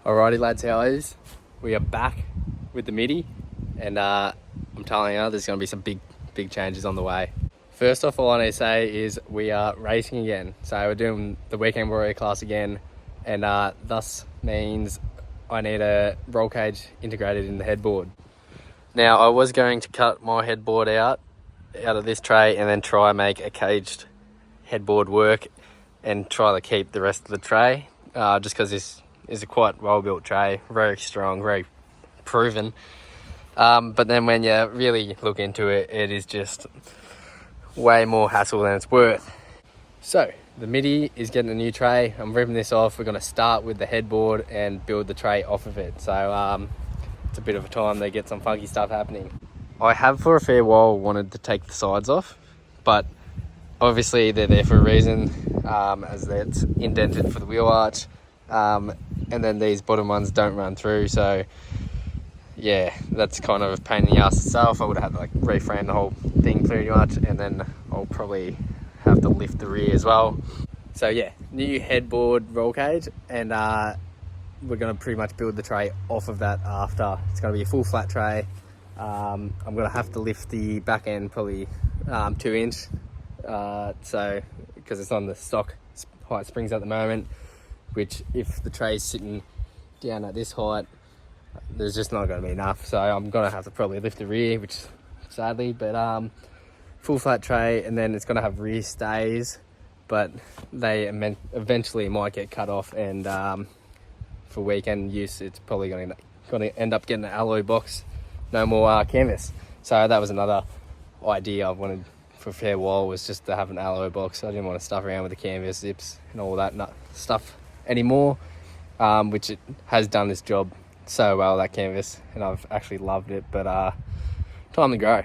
Alrighty lads, how is? We are back with the MIDI, and I'm telling you, there's going to be some big changes on the way. First off, all I need to say is we are racing again. So we're doing the weekend warrior class again, and thus means I need a roll cage integrated in the headboard. Now, I was going to cut my headboard out of this tray and then try and make a caged headboard work and try to keep the rest of the tray, just because this is a quite well-built tray, very strong, very proven. But then when you really look into it, it is just way more hassle than it's worth. So the MIDI is getting a new tray. I'm ripping this off. We're going to start with the headboard and build the tray off of it. So it's a bit of a time to get some funky stuff happening. I have for a fair while wanted to take the sides off, but obviously they're there for a reason, as it's indented for the wheel arch. And then these bottom ones don't run through, so yeah, that's kind of a pain in the ass itself. I would have had to reframe the whole thing pretty much, and then I'll probably have to lift the rear as well. So yeah, new headboard roll cage, and we're going to pretty much build the tray off of that after. It's going to be a full flat tray. I'm going to have to lift the back end probably 2 inch, so because it's on the stock height springs at the moment, which if the tray's sitting down at this height, there's just not going to be enough. So I'm going to have to probably lift the rear, which sadly, but full flat tray, and then it's going to have rear stays, but they eventually might get cut off, and for weekend use, it's probably going to end up getting an alloy box, no more canvas. So that was another idea I wanted for a fair while, was just to have an alloy box. I didn't want to stuff around with the canvas zips and all that stuff anymore, which it has done this job so well, that canvas, and I've actually loved it, but time to go.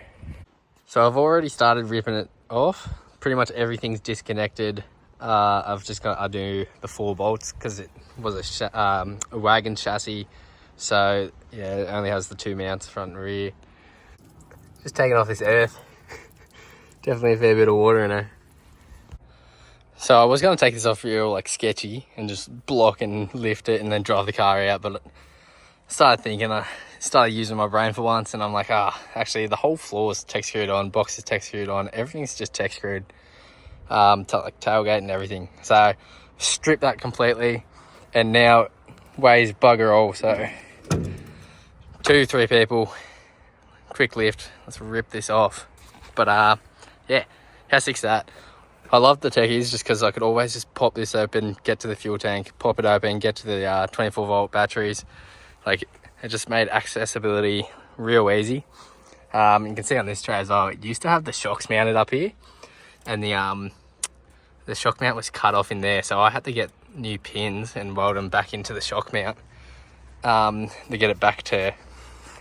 So I've already started ripping it off. Pretty much everything's disconnected. I've just got to do the 4 bolts because it was a wagon chassis, so yeah, it only has the 2 mounts, front and rear. Just taking off this earth. Definitely a fair bit of water in there. So I was going to take this off real sketchy and just block and lift it and then drive the car out, but I started using my brain for once, and I'm like, actually the whole floor is tech screwed on, box is tech screwed on, everything's just tech screwed, tailgate and everything. So strip that completely, and now it weighs bugger all. So 2-3 people, quick lift, let's rip this off. But yeah, how sick's that? I love the techies just because I could always just pop this open, get to the fuel tank, pop it open, get to the 24 volt batteries. It just made accessibility real easy. You can see on this tray as well, it used to have the shocks mounted up here, and the shock mount was cut off in there, so I had to get new pins and weld them back into the shock mount to get it back to, I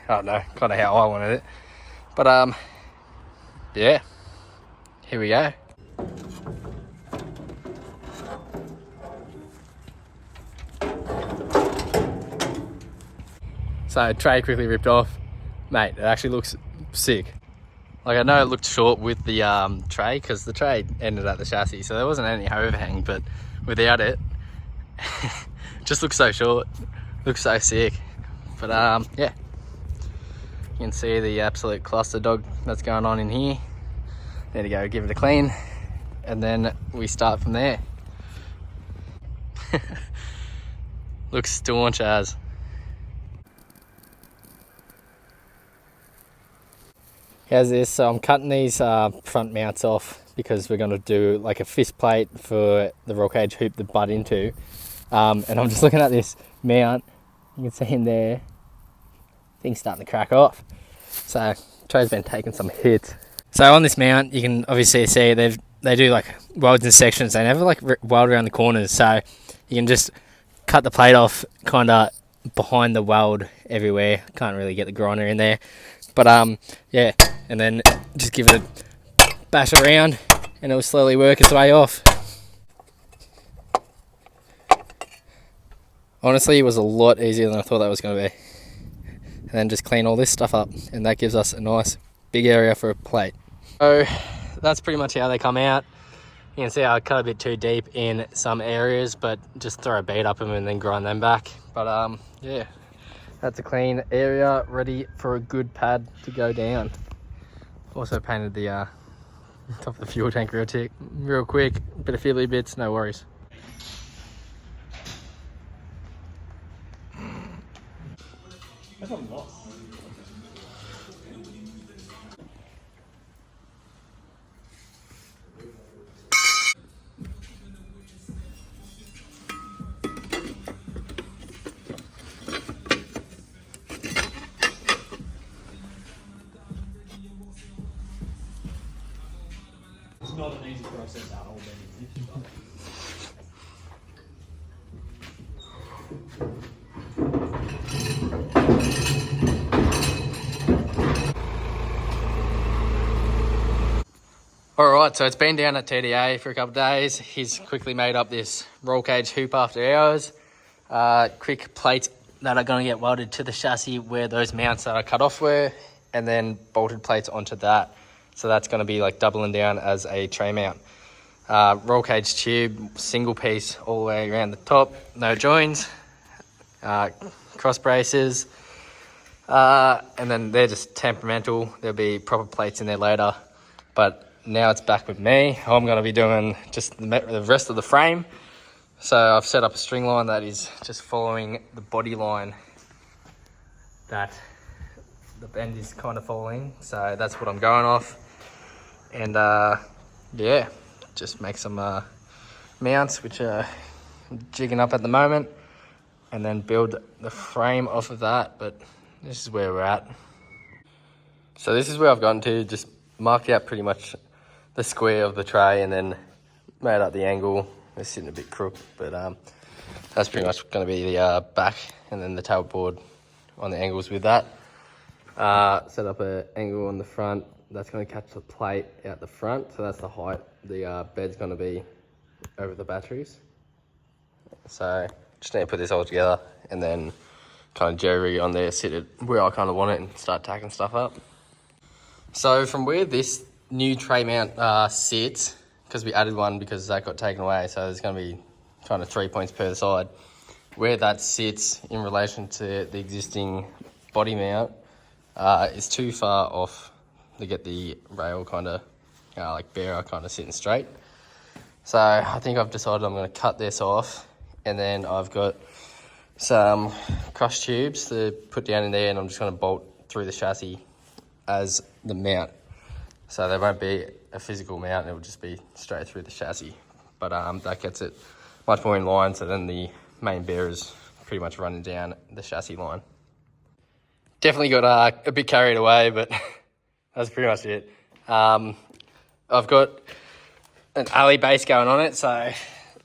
don't know, kind of how I wanted it. But yeah, here we go. So tray quickly ripped off. Mate, it actually looks sick. I know it looked short with the tray because the tray ended at the chassis, so there wasn't any overhang, but without it, it just looks so short. Looks so sick. But yeah, you can see the absolute cluster dog that's going on in here. There to go, give it a clean, and then we start from there. Looks staunch as. How's this? So I'm cutting these front mounts off because we're going to do a fist plate for the roll cage hoop to butt into. And I'm just looking at this mount. You can see in there, things starting to crack off. So tray's been taking some hits. So on this mount, you can obviously see they do welds in sections. They never weld around the corners, so you can just cut the plate off kind of behind the weld everywhere. Can't really get the grinder in there, but yeah, and then just give it a bash around, and it will slowly work its way off. Honestly, it was a lot easier than I thought that was going to be. And then just clean all this stuff up, and that gives us a nice big area for a plate. So that's pretty much how they come out. You can see I cut a bit too deep in some areas, but just throw a bead up them and then grind them back. But yeah, that's a clean area ready for a good pad to go down. Also painted the top of the fuel tank real quick. Bit of fiddly bits, no worries. That's not lost. It's not an easy process at all, but Alright, so it's been down at TDA for a couple of days. He's quickly made up this roll cage hoop after hours. Quick plates that are going to get welded to the chassis where those mounts that are cut off were, and then bolted plates onto that. So that's going to be like doubling down as a tray mount. Roll cage tube, single piece all the way around the top, no joins, cross braces, and then they're just temperamental. There'll be proper plates in there later, but now it's back with me. I'm going to be doing just the rest of the frame. So I've set up a string line that is just following the body line that the bend is kind of following. So that's what I'm going off. And yeah, just make some mounts, which are jigging up at the moment, and then build the frame off of that. But this is where we're at. So this is where I've gotten to, just marked out pretty much the square of the tray and then made up the angle. It's sitting a bit crook, but that's pretty much going to be the back, and then the tailboard on the angles with that. Set up an angle on the front that's going to catch the plate out the front, so that's the height the bed's going to be over the batteries. So just need to put this all together and then kind of jerry on there, sit it where I kind of want it, and start tacking stuff up. So from where this new tray mount sits, because we added one because that got taken away, so there's going to be kind of 3 points per side. Where that sits in relation to the existing body mount is too far off to get the rail kind of like bearer kind of sitting straight. So I think I've decided I'm going to cut this off, and then I've got some crush tubes to put down in there, and I'm just going to bolt through the chassis as the mount. So there won't be a physical mount, it will just be straight through the chassis. But that gets it much more in line, so then the main bearer's pretty much running down the chassis line. Definitely got a bit carried away, but that's pretty much it. I've got an alley base going on it, so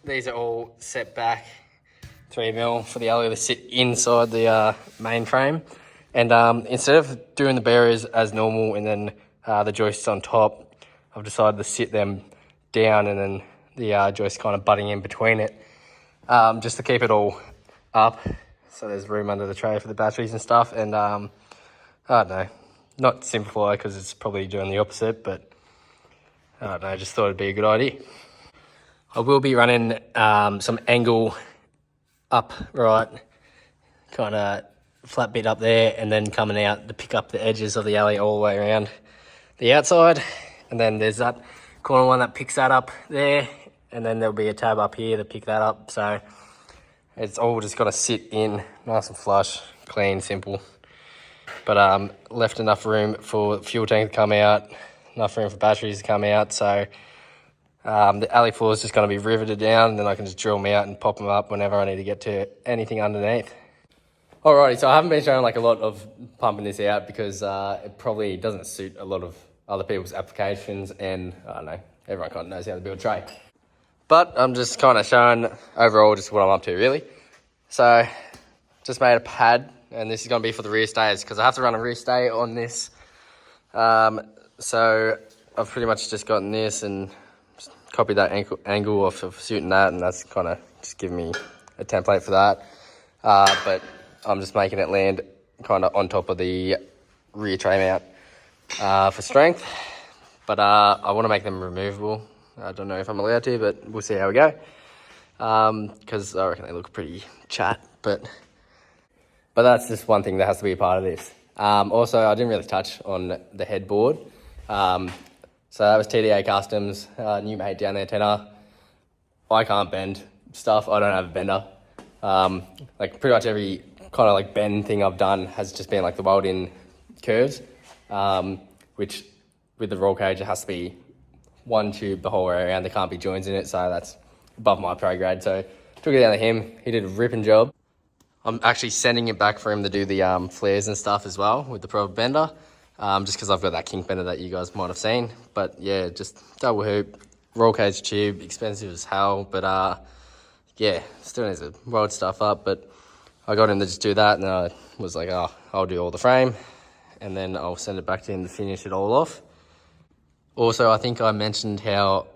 these are all set back 3mm for the alley to sit inside the main frame. And instead of doing the bearers as normal and then the joists on top, I've decided to sit them down and then the joist kind of butting in between it, just to keep it all up, so there's room under the tray for the batteries and stuff. And I don't know, not simplify because it's probably doing the opposite, but I don't know, I just thought it'd be a good idea. I will be running some angle up right, kind of flat bit up there, and then coming out to pick up the edges of the alley all the way around the outside. And then there's that corner one that picks that up there, and then there'll be a tab up here to pick that up. So it's all just got to sit in nice and flush, clean, simple. But left enough room for fuel tank to come out, enough room for batteries to come out. So the alley floor is just going to be riveted down, and then I can just drill them out and pop them up whenever I need to get to anything underneath. Alrighty, so I haven't been showing like a lot of pumping this out because it probably doesn't suit a lot of other people's applications, and I don't know, everyone kind of knows how to build a tray. But I'm just kind of showing overall just what I'm up to, really. So just made a pad, and this is going to be for the rear stayers because I have to run a rear stay on this. So I've pretty much just gotten this and just copied that angle off of suiting that, and that's kind of just giving me a template for that. But I'm just making it land kind of on top of the rear tray mount for strength. But I want to make them removable I don't know if I'm allowed to, but we'll see how we go. Because I reckon they look pretty chat, but that's just one thing that has to be a part of this. Also, I didn't really touch on the headboard. So that was TDA Customs, new mate down there, tenner. I can't bend stuff. I don't have a bender. Like pretty much every kind of like bend thing I've done has just been like the welding curves, which with the roll cage, it has to be one tube the whole way around. There can't be joints in it, so that's above my pay grade. So took it down to him. He did a ripping job. I'm actually sending it back for him to do the flares and stuff as well with the proper bender, just because I've got that kink bender that you guys might have seen. But yeah, just double hoop, roll cage tube, expensive as hell, but yeah, still needs to weld stuff up. But I got him to just do that, and I was like, oh, I'll do all the frame, and then I'll send it back to him to finish it all off. Also, I think I mentioned how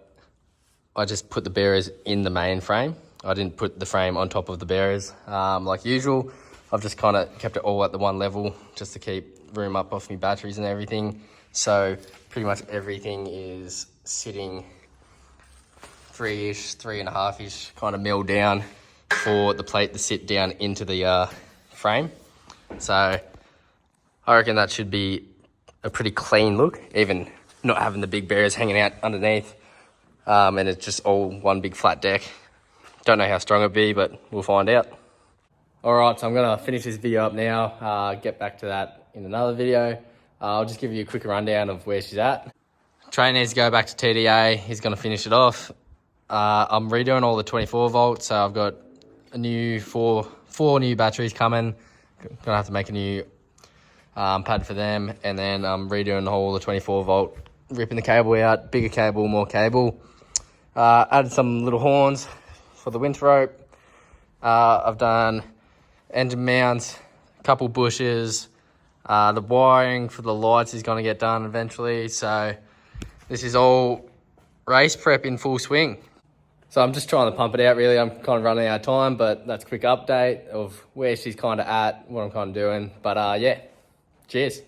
I just put the bearers in the main frame. I didn't put the frame on top of the bearers like usual. I've just kind of kept it all at the one level just to keep room up off my batteries and everything. So pretty much everything is sitting 3-ish, 3.5-ish kind of milled down for the plate to sit down into the frame. So I reckon that should be a pretty clean look, even not having the big bearers hanging out underneath. And it's just all one big flat deck. Don't know how strong it'll be, but we'll find out. All right, so I'm gonna finish this video up now, get back to that in another video. I'll just give you a quick rundown of where she's at. Train needs to go back to TDA. He's gonna finish it off. I'm redoing all the 24 volts, so I've got a new four new batteries coming. Gonna have to make a new pad for them, and then I'm redoing all the 24 volt, ripping the cable out, bigger cable, more cable. Added some little horns for the winter rope. I've done engine mounts, a couple bushes. The wiring for the lights is going to get done eventually. So this is all race prep in full swing. So I'm just trying to pump it out really. I'm kind of running out of time, but that's a quick update of where she's kind of at, what I'm kind of doing. But yeah, cheers.